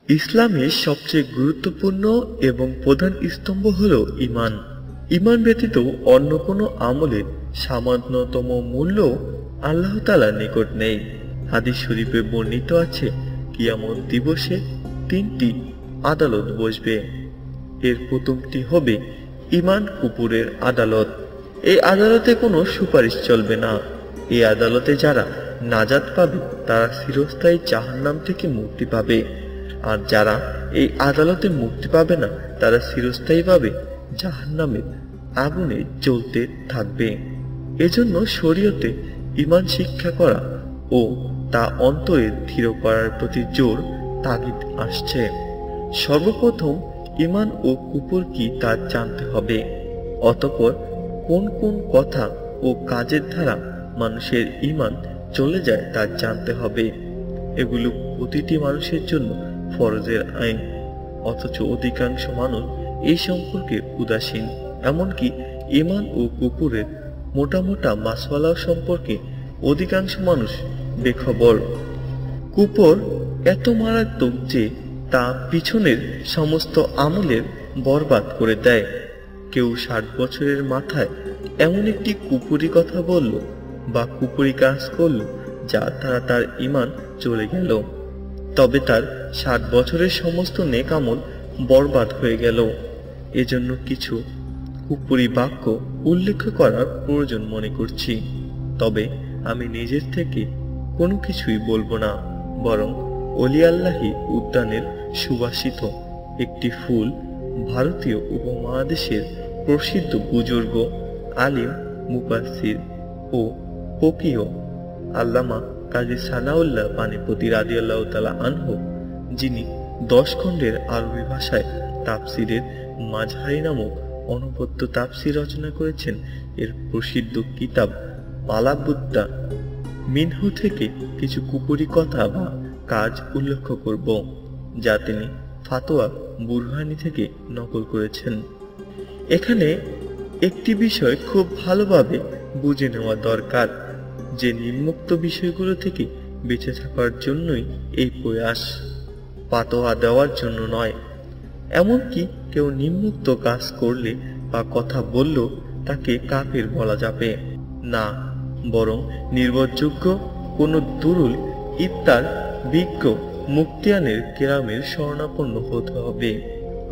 ইসলামের সবচেয়ে গুরুত্বপূর্ণ এবং প্রধান স্তম্ভ হল ঈমান। ঈমান ব্যতীত অন্য কোনো আমলের সামান্যতম মূল্য আল্লাহ তাআলার নিকট নেই। হাদিস শরীফে বর্ণিত আছে, কিয়ামত দিবসে তিনটি আদালত বসবে। এর প্রথমটি হবে ঈমান কুফরের আদালত। এই আদালতে কোনো সুপারিশ চলবে না। এই আদালতে যারা নাজাত পাবে তারা চিরস্থায়ী জাহান্নাম থেকে মুক্তি পাবে, আর যারা এই আদালতে মুক্তি পাবে না তারা চিরস্থায়ীভাবে জাহান্নামের আগুনে জ্বলতে থাকবে। এজন্য শরীয়তে ঈমান শিক্ষা করা ও তা অন্তরে দৃঢ় করার প্রতি জোর তাগিদ আসছে। সর্বপ্রথম ঈমান ও কুফর কি তা জানতে হবে। অতঃপর কোন কোন কথা ও কাজের দ্বারা মানুষের ঈমান চলে যায় তা জানতে হবে। এগুলো প্রতিটি মানুষের জন্য ফরজের আইন, অথচ অধিকাংশ মানুষ এই সম্পর্কে উদাসীন। এমনকি ঈমান ও কুফরের মোটা মোটা মাসওয়ালা সম্পর্কে অধিকাংশ মানুষ বেখবর। কুফর এত মারাত্মক যে তা পিছনের সমস্ত আমলের বরবাদ করে দেয়। কেউ 60 বছরের মাথায় এমন একটি কুফরি কথা বলল বা কুফরি কাজ করল যা দ্বারা তার ঈমান চলে গেল, তবে তার 60 বছরের সমস্ত নেক আমল বরবাদ হয়ে গেল। এজন্য কিছু কুফরি বাক্য উল্লেখ করার প্রয়োজন মনে করছি। তবে আমি নিজের থেকে কোনো কিছুই বলবো না, বরং অলি আল্লাহি উদ্যানের সুবাসিত একটি ফুল ভারতীয় উপমহাদেশের প্রসিদ্ধ বুজুর্গ আলিম, মুফাসসির ও ফকিহ আল্লামা কাজী সানাউল্লাহ পানিপতি রাদিয়াল্লাহু তাআলা আনহু, যিনি 10 খণ্ডের আরবি ভাষায় তাফসিরের মাঝহারি নামক অনবদ্য তাফসির রচনা করেছেন, এর প্রসিদ্ধ কিতাব মালাবুদ্দা মিনহু থেকে কিছু কুফরি কথা বা কাজ উল্লেখ করব, যা তিনি ফাতোয়া বুরহানি থেকে নকল করেছেন। এখানে একটি বিষয় খুব ভালোভাবে বুঝে নেওয়া দরকার যে নিম্নোক্ত বিষয়গুলো থেকে বেঁচে থাকার জন্যই এই প্রয়াস, ফাতোয়া দেওয়ার জন্য নয়। এমনকি কেউ নিম্নোক্ত কাজ করলে বা কথা বলল তাকে কাফির বলা যাবে না, বরং নির্ভরযোগ্য কোনো দুরুল ইফতার বিজ্ঞ মুক্তিয়ানের কেরামের শরণাপন্ন হতে হবে।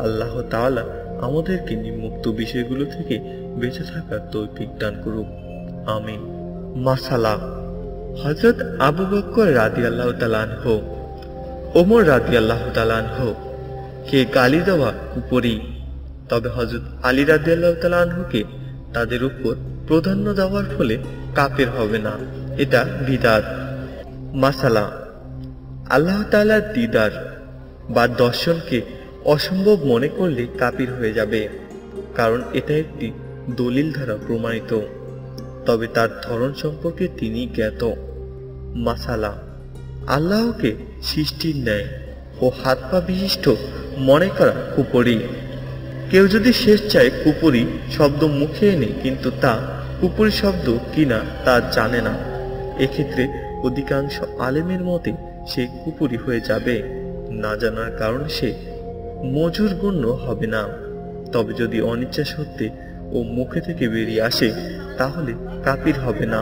আল্লাহ তাআলা আমাদেরকে নিম্নোক্ত বিষয়গুলো থেকে বেঁচে থাকার তৌফিক দান করুক, আমিন। মাসালা। হযরত আবু বকর রাদিয়াল্লাহু তাআলা আনহু, ওমর রাদিয়াল্লাহু তাআলা আনহু কে গালি দেওয়া কুফরি, তবে হযরত আলী রাদিয়াল্লাহু তাআলা আনহুকে তাদের উপর প্রাধান্য দেওয়ার ফলে কাফের হবে না, এটা বিদআত। মাসালা। আল্লাহ তাআলার দিদার বা দর্শনকে অসম্ভব মনে করলে কাফির হয়ে যাবে, কারণ এটা একটি দলিল দ্বারা প্রমাণিত, তবে তার ধরন সম্পর্কে তিনি জ্ঞাত। মাসালা। আল্লাহকে সৃষ্টির ন্যায় ও হাত পা বিশিষ্ট মনে করা কুফরি। কেউ যদি স্বেচ্ছায় কুফরি শব্দ মুখে এনে কিন্তু তা কুফরি শব্দ কিনা তা জানে না, এক্ষেত্রে অধিকাংশ আলেমের মতে সে কুফরি হয়ে যাবে। না জানার কারণে সে মজুর গণ্য হবে না। তবে যদি অনিচ্ছা সত্ত্বে ও মুখে থেকে বেরিয়ে আসে তাহলে কাফির হবে না।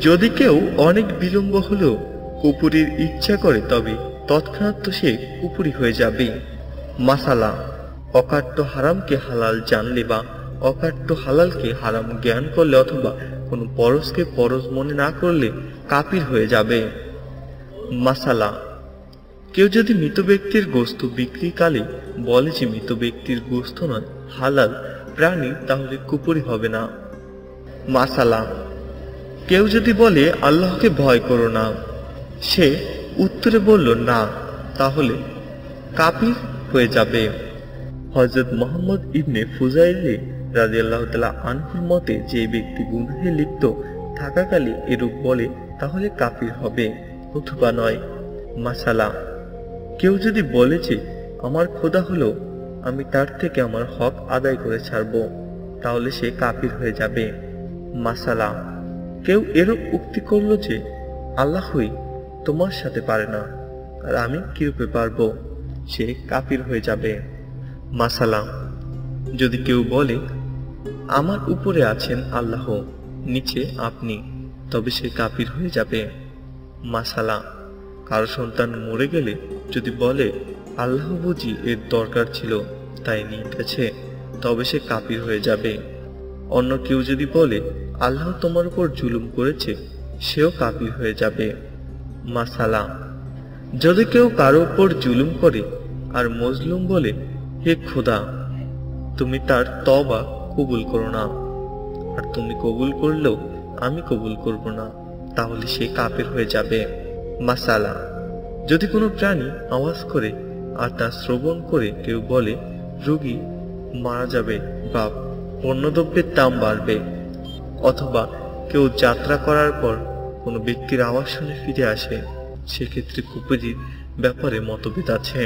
যদি কেউ অনেক বিলম্ব হলেও কুফরির ইচ্ছা করে তবে তৎক্ষণাৎ সে কুফরি হয়ে যাবে। মাসালা। অকাট্য হারামকে হালাল জানলে বা অকাট্য হালালকে হারাম জ্ঞান করলে অথবা কোনো পরশকে পরশ মনে না করলে কাফির হয়ে যাবে। মাসালা। কেউ যদি মৃত ব্যক্তির গোশত বিক্রিকালে বলে যে মৃত ব্যক্তির গোশত নয় হালাল প্রাণী, তাহলে কুফরি হবে না। মাসালা। কেউ যদি বলে আল্লাহকে ভয় করো না, সে উত্তরে বলল না, তাহলে কাফির হয়ে যাবে। হযরত মুহাম্মদ ইবনে ফুজাইল রাদিয়াল্লাহু তাআলা আনহুর মতে যে ব্যক্তি গুনাহে লিপ্ত থাকাকালে এরূপ বলে তাহলে কাফির হবে, অথবা নয়। মাসালা। কেউ যদি বলে যে আমার খোদা হলো, আমি তার থেকে আমার হক আদায় করে ছাড়ব, তাহলে সে কাফির হয়ে যাবে। মাসালা। কেউ এরূপ উক্তি করল যে আল্লাহই তোমার সাথে পারে না, আর আমি কিরূপে পারবো, সে কাফির হয়ে যাবে। মাসালা, যদি কেউ বলে আমার উপরে আছেন আল্লাহ, নিচে আপনি, তবে সে কাফির হয়ে যাবে। মাসালা, কারো সন্তান মরে গেলে যদি বলে আল্লাহ বুঝি এর দরকার ছিল তাই নিয়ে গেছে, তবে সে কাফির হয়ে যাবে। অন্য কেউ যদি বলে আল্লাহ তোমার উপর জুলুম করেছে, সেও কাফির হয়ে যাবে। মাসালা, যদি কেউ কারো উপর জুলুম করে আর মজলুম বলে হে খোদা, তুমি তার তওবা কবুল করো না, আর তুমি কবুল করলেও আমি কবুল করব না, তাহলে সে কাফির হয়ে যাবে। মাসালা, যদি কোনো প্রাণী আওয়াজ করে আর তা শ্রবণ করে কেউ বলে রোগী মারা যাবে বা পণ্যদ্রব্যের দাম বাড়বে, অথবা কেউ যাত্রা করার পর কোনো ব্যক্তির আওয়াজ শুনে ফিরে আসে, সেক্ষেত্রে কুফরীর ব্যাপারে মতভেদ আছে।